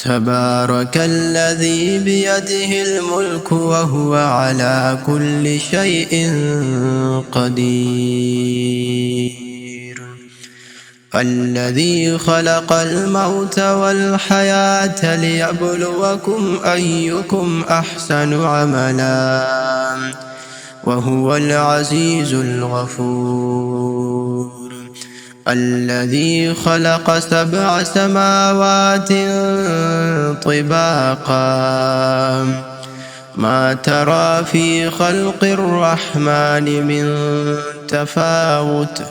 تبارك الذي بيده الملك وهو على كل شيء قدير. الذي خلق الموت والحياة ليبلوكم أيكم أحسن عملا وهو العزيز الغفور. الذي خلق 7 سماوات طباقا ما ترى في خلق الرحمن من تفاوت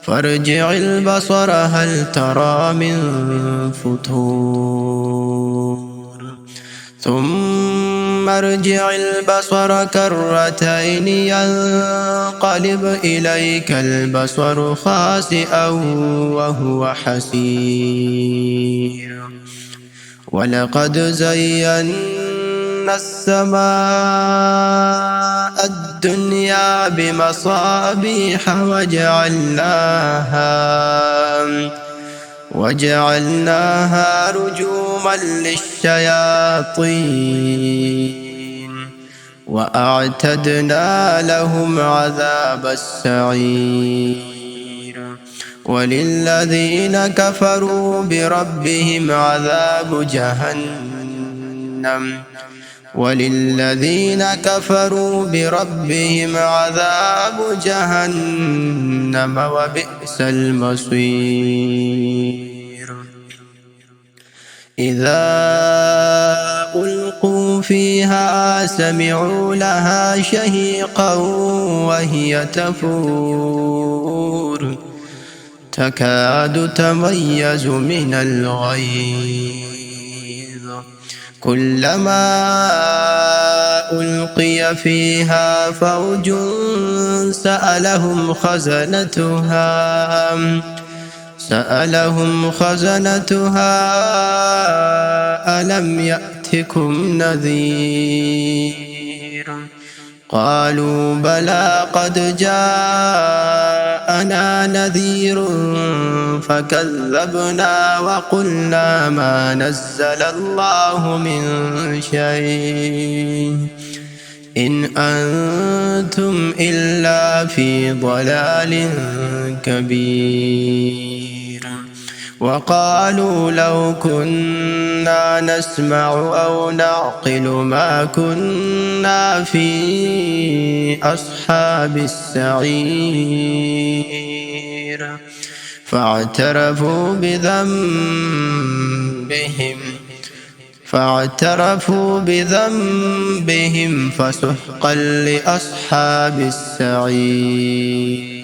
فارجع البصر هل ترى من فطور ثم ارجع البصر كرتين ينقلب إليك البصر خاسئا وهو حسير. ولقد زينا السماء الدنيا بمصابيح وجعلناها رجوما للشياطين وأعتدنا لهم عذاب السعير. وللذين كفروا بربهم عذاب جهنم وبئس المصير. إذا ألقوا فيها سمعوا لها شهيقا وهي تفور تكاد تميز من الغيظ كلما ألقي فيها فوج سألهم خزنتها ألم يأتكم نذير قالوا بلى قد جاءنا نذير فكذبنا وقلنا ما نزل الله من شيء إن أنتم إلا في ضلال كبير. وقالوا لو كنا نسمع أو نعقل ما كنا في أصحاب السعير فاعترفوا بذنبهم فسحقا لأصحاب السعير.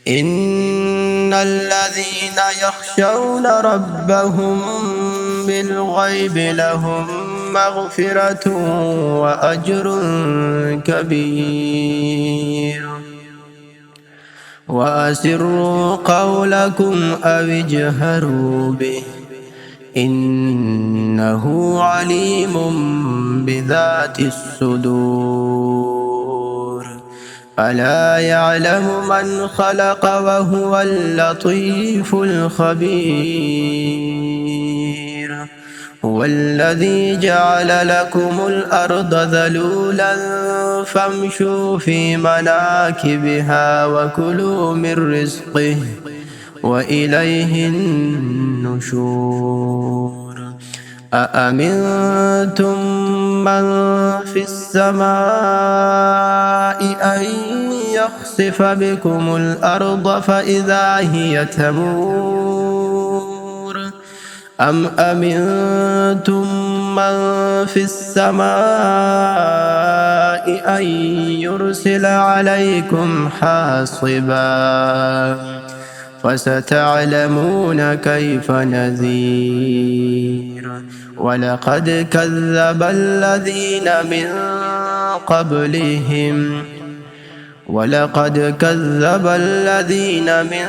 إن الذين يخشون ربهم بالغيب لهم مغفرة وأجر كبير. وأسروا قولكم أو اجهروا به إنه عليم بذات الصدور. ألا يعلم من خلق وهو اللطيف الخبير. هو الذي جعل لكم الأرض ذلولا فامشوا في مناكبها وكلوا من رزقه وإليه النشور. أأمنتم من في السماء أن يخسف بكم الأرض فإذا هي تمور أم أمنتم من في السماء أن يرسل عليكم حاصبا فستعلمون كيف نذير. ولقد كذب الذين من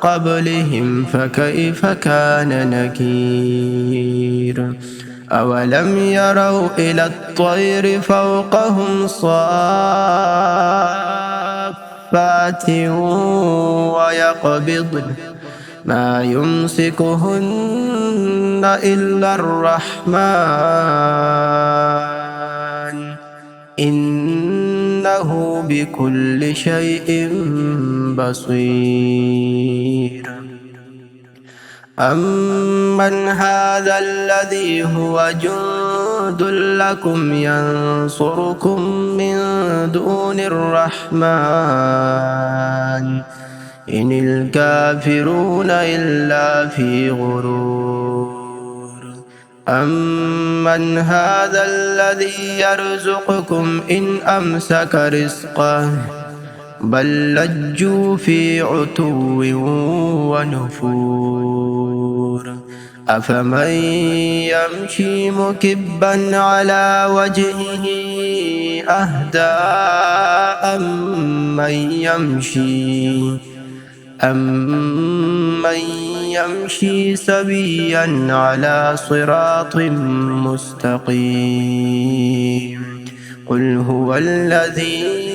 قبلهم فكيف كان نكير. أولم يروا إلى الطير فوقهم صافات ويقبضن ما يمسكهن إلا الرحمن إنه بكل شيء بصير. أمن هذا الذي هو جند لكم ينصركم من دون الرحمن إن الكافرون إلا في غرور. أمن هذا الذي يرزقكم إن أمسك رزقه بل لجوا في عتو ونفور. أفمن يمشي مكبا على وجهه أهدى أمن يمشي سويا على صراط مستقيم. قل هو الذي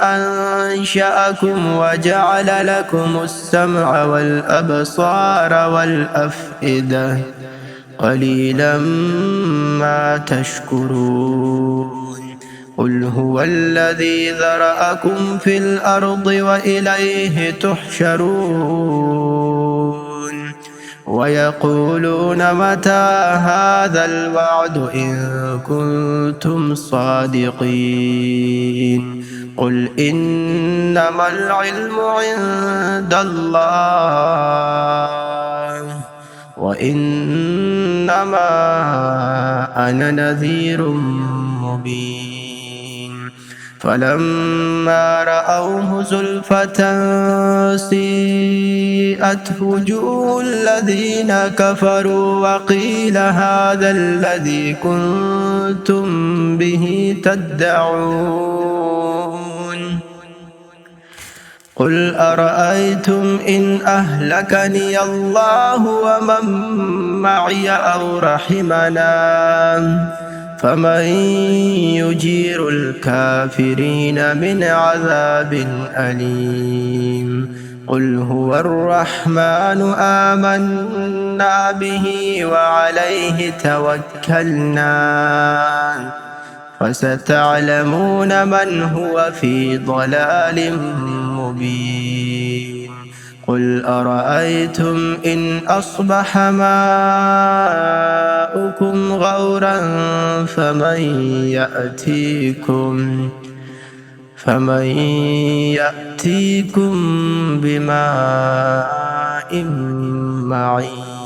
أنشأكم وجعل لكم السمع والأبصار والأفئدة قليلا ما تشكرون. قل هو الذي ذرأكم في الأرض وإليه تحشرون. ويقولون متى هذا الوعد إن كنتم صادقين. قل إنما العلم عند الله وإنما أنا نذير مبين. فلما رأوه زلفة سيئت وجوه الذين كفروا وقيل هذا الذي كنتم به تدعون. قل أرأيتم إن أهلكني الله ومن معي أو رحمنا فمن يجير الكافرين من عذاب أليم. قل هو الرحمن آمنا به وعليه توكلنا فستعلمون من هو في ضلال مبين. قل أرأيتم إن أصبح ماؤكم غورا فمن يأتيكم بماء معين.